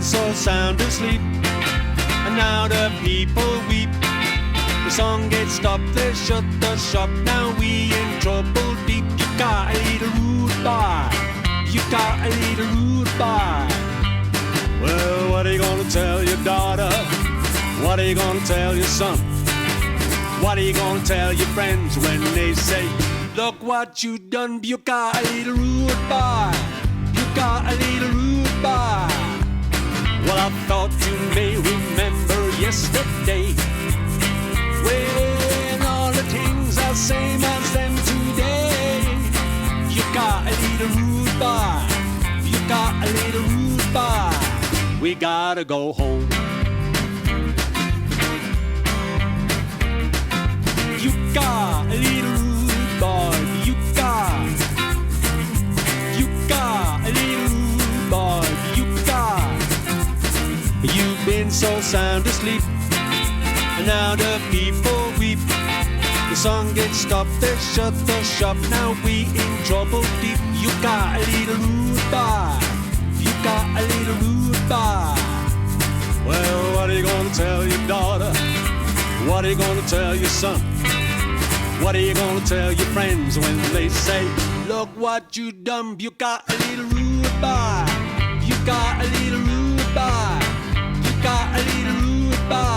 so sound asleep, and now the people weep. The song gets stopped, they shut the shop. Now we in trouble deep. You got a little rude boy, you got a little rude boy. Well, what are you gonna tell your daughter? What are you gonna tell your son? What are you gonna tell your friends when they say, look what you done, you got a little rude boy, you got a little rude boy. Well, I thought you may remember yesterday, when all the things are same as them today. You got a little rude boy, you got a little rude boy. We gotta go home. You got a little rude boy, you got a little rude boy, you've been so sound asleep, and now the people weep. The song gets stopped, they shut the shop. Now we in trouble deep. You got a little rude boy, you got a little rude boy. Well, what are you gonna tell your daughter? What are you gonna tell your son? What are you gonna tell your friends when they say, look what you done, you got a little rude boy, you got a little rude boy, you got a little rude boy.